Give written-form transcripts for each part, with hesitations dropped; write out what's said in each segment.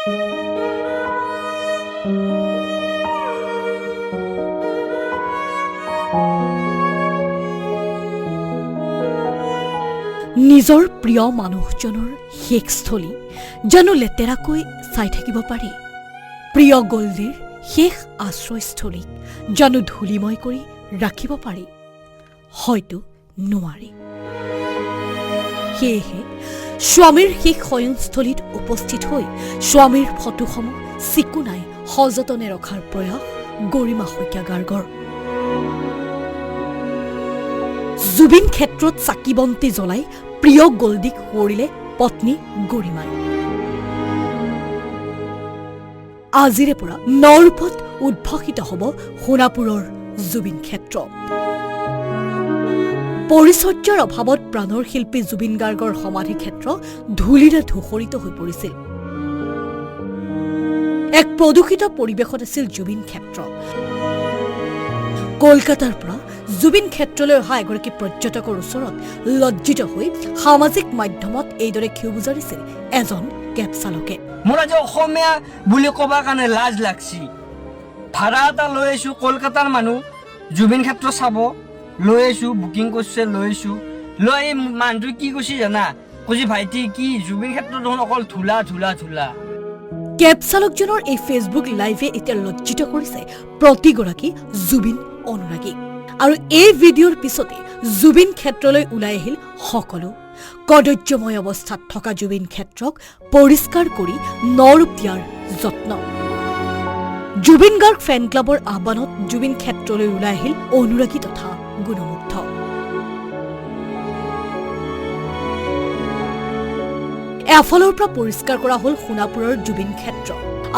নিজৰ প্ৰিয় মানুহজনৰ শেষস্থলী জানো লেতেৰাকৈ চাই থাকিব পাৰি? প্ৰিয় গল্ডিৰ শেষ আশ্ৰয়স্থলীক জানো ধূলিময় কৰি ৰাখিব পাৰি? হয়তো নোৱাৰি। সেয়েহে স্বামীৰ শেষ শয়নস্থলীত উপস্থিত হৈ স্বামীৰ ফটোসমূহ চিকুনাই সযতনে ৰখাৰ প্ৰয়াস গৰিমা শইকীয়া গাৰ্গৰ। জুবিন ক্ষেত্ৰত চাকিবন্তি জ্বলাই প্ৰিয় গল্ডিক সোঁৱৰিলে পত্নী গৰিমাই। আজিৰে পৰা নৰূপত উদ্ভাসিত হ'ব সোণাপুৰৰ জুবিন ক্ষেত্ৰ। পৰিচৰ্যাৰ অভাৱত প্ৰাণৰ শিল্পী জুবিন গাৰ্গৰ সমাধি ক্ষেত্ৰ ধূলিৰে ধূসৰিত হৈ পৰিছিল। এক প্ৰদূষিত পৰিৱেশত আছিল জুবিন ক্ষেত্ৰ। কলকাতাৰ পৰা জুবিন ক্ষেত্ৰলৈ অহা এগৰাকী পৰ্যটকৰ ওচৰত লজ্জিত হৈ সামাজিক মাধ্যমত এইদৰে ক্ষোভ গুজাৰিছিল এজন কেব চালকে। মোৰ আজি অসমীয়া বুলি ক'বৰ কাৰণে লাজ লাগছি। ভাড়া এটা লৈ আহিছো, কলকাতাৰ মানুহ জুবিন ক্ষেত্ৰ চাব লৈ আহিছো, বুকিং কৰিছে লৈ আহিছো। লৈ আহি মানুহটোৱে কি কৈছে জানা? কৈছে ভাইটি কি জুবিন ক্ষেত্ৰ দেখোন অকল ধূলা ধূলা ধূলা। কেব চালকজনৰ এই ফেচবুক লাইভে এতিয়া লজ্জিত কৰিছে প্ৰতিগৰাকী জুবিন অনুৰাগী। আৰু এই ভিডিঅ'ৰ পিছতে জুবিন ক্ষেত্ৰলৈ ওলাই আহিল সকলো। কদৰ্যময় অৱস্থাত থকা জুবিন ক্ষেত্ৰক পৰিষ্কাৰ কৰি নৰূপ দিয়াৰ যত্ন। জুবিন গাৰ্গ ফেন ক্লাবৰ আহ্বানত জুবিন ক্ষেত্ৰলৈ ওলাই আহিল অনুৰাগী তথা গুণমুগ্ধ। এফালৰ পৰা পৰিষ্কাৰ কৰা হ'ল সোণাপুৰৰ জুবিন ক্ষেত্ৰ,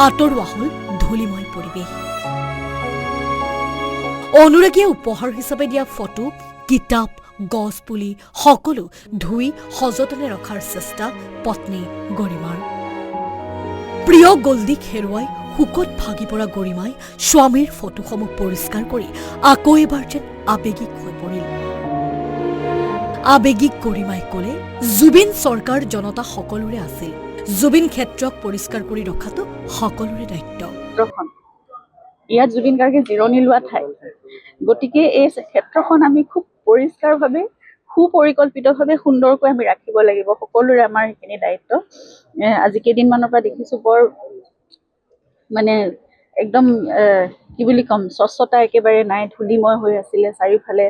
আঁতৰোৱা হ'ল ধূলিময় পৰিৱেশ। অনুৰাগীয়ে উপহাৰ হিচাপে দিয়া ফটো, কিতাপ, গছপুলি সকলো ধুই সযতনে ৰখাৰ চেষ্টা পত্নী গৰিমাৰ। প্ৰিয় গল্ডিক হেৰুৱাই শোকত ভাগি পৰা গৰিমাই স্বামীৰ ফটোসমূহ পৰিষ্কাৰ কৰি আকৌ এবাৰ যেন আৱেগিক হৈ পৰিল। আৱেগিক গৰিমাই ক'লে, জুবিন চৰকাৰ জনতা সকলোৰে আছিল। জুবিন ক্ষেত্ৰক পৰিষ্কাৰ কৰি ৰখাটো সকলোৰে দায়িত্ব। ইয়াত জুবিন গাৰ্গে জিৰণি লোৱা ঠাই, গতিকে এই ক্ষেত্ৰখন আমি খুব পৰিষ্কাৰভাৱে সুপৰিকল্পিতভাৱে সুন্দৰকৈ আমি ৰাখিব লাগিব। সকলোৰে আমাৰ সেইখিনি দায়িত্ব। আজি কেইদিনমানৰ পৰা দেখিছোঁ বৰ মানে একদম কি বুলি ক'ম, স্বচ্ছতা একেবাৰে নাই, ধূলিময় হৈ আছিলে চাৰিওফালে,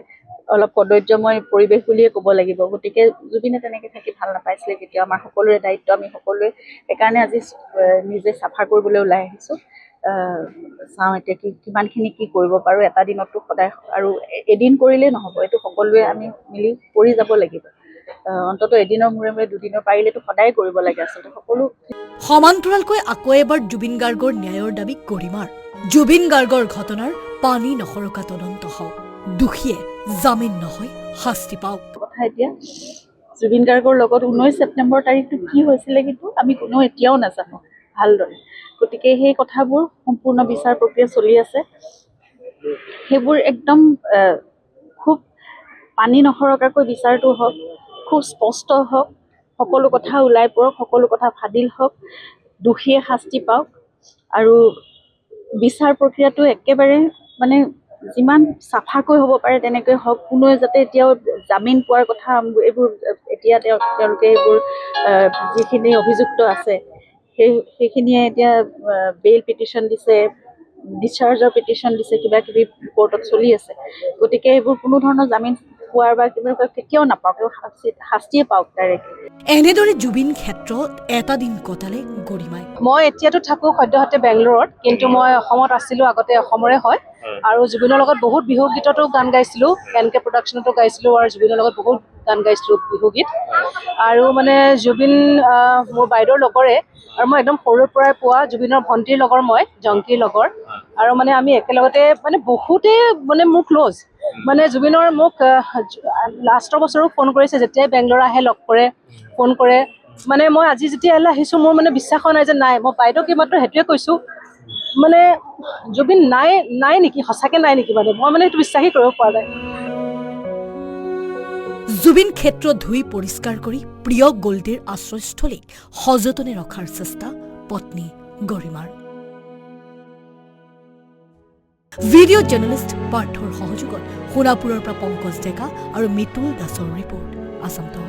অলপ কদৰ্যময় পৰিৱেশ বুলিয়ে ক'ব লাগিব। গতিকে জুবিনে তেনেকৈ থাকি ভাল নাপাইছিলে কেতিয়াও। আমাৰ সকলোৰে দায়িত্ব, আমি সকলোৱে সেইকাৰণে আজি নিজে চাফা কৰিবলৈ ওলাই আহিছোঁ। চাওঁ এতিয়া কিমানখিনি কি কৰিব পাৰোঁ। এটা দিনততো সদায় আৰু এদিন কৰিলেই নহ'ব, এইটো সকলোৱে আমি মিলি কৰি যাব লাগিব। অন্ততঃ এদিনৰ মূৰে মূৰে দুদিনৰ পাৰিলেতো সদায় কৰিব লাগে আচলতে সকলো। সমান্তৰালকৈ আকৌ এবাৰ জুবিন গাৰ্গৰ ন্যায়ৰ দাবী গৰিমাৰ। জুবিন গাৰ্গৰ ঘটনাৰ পানী নসৰকা তদন্ত হওক, দোষীয়ে জামিন নহয় শাস্তি পাওক। কথা এতিয়া জুবিন গাৰ্গৰ লগত 19 ছেপ্টেম্বৰ তাৰিখটো কি হৈছিলে কিন্তু আমি কোনেও এতিয়াও নাজানো ভালদৰে। গতিকে সেই কথাবোৰ সম্পূৰ্ণ বিচাৰ প্ৰক্ৰিয়া চলি আছে। সেইবোৰ একদম খুব পানী নসৰকাকৈ বিচাৰটো হওক, খুব স্পষ্ট হওক, সকলো কথা ওলাই পৰক, সকলো কথা ফাদিল হওক, দোষীয়ে শাস্তি পাওক। আৰু বিচাৰ প্ৰক্ৰিয়াটো একেবাৰে মানে যিমান চাফাকৈ হ'ব পাৰে তেনেকৈ হওক। কোনোৱে যাতে এতিয়াও জামিন পোৱাৰ কথা এইবোৰ এতিয়া তেওঁলোকে এইবোৰ যিখিনি অভিযুক্ত আছে সেইখিনিয়ে এতিয়া বেইল পিটিশ্যন দিছে, ডিschargeৰ পিটিশ্যন দিছে, কিবা কিবি কোৰ্টত চলি আছে। গতিকে এইবোৰ কোনো ধৰণৰ জামিন পোৱাৰ বা কিবা কেতিয়াও নাপাওক, শাস্তিয়ে পাওক ডাইৰেক্ট। এনেদৰে জুবিন ক্ষেত্ৰত এটা দিন কটালে গৰিমাই। মই এতিয়াতো থাকোঁ সদ্যহতে বেংগলোৰত, কিন্তু মই অসমত আছিলোঁ, আগতে অসমৰে হয়। আৰু জুবিনৰ লগত বহুত বিহু গীততো গান গাইছিলোঁ, এনকে প্ৰডাকশ্যনতো গাইছিলোঁ, আৰু জুবিনৰ লগত বহুত গান গাইছিলোঁ বিহু গীত। আৰু মানে জুবিন মোৰ বাইদেউৰ লগৰে, আৰু মই একদম সৰুৰ পৰাই পোৱা জুবিনৰ ভণ্টিৰ লগৰ, মই জংকীৰ লগৰ। আৰু মানে আমি একেলগতে মানে বহুতেই মানে মোৰ ক্ল'জ। মানে জুবিনৰ মোক লাষ্টৰ বছৰো ফোন কৰিছে, যেতিয়াই বেংগলোৰ আহে লগ কৰে, ফোন কৰে। মানে মই আজি যেতিয়া ইয়ালৈ আহিছোঁ, মোৰ মানে বিশ্বাস হোৱা নাই যে নাই, মই বাইদেউক মাত্ৰ সেইটোৱে কৈছোঁ, মানে জুবিন নাই নেকি, সঁচাকৈ নাই নেকি, মানে মই মানে সেইটো বিশ্বাসেই কৰিব পৰা নাই। জুবিন ক্ষেত্ৰ ধুই পৰিষ্কাৰ কৰি প্ৰিয় গল্ডিৰ আশ্ৰয়স্থলীক সযতনে ৰখাৰ চেষ্টা পত্নী গৰিমাৰ ভিডিঅ' জাৰ্নেলিষ্ট পাৰ্থৰ সহযোগত সোণাপুৰৰ পৰা পংকজ ডেকা আৰু মিতুল দাসৰ ৰিপৰ্ট আসাম টক।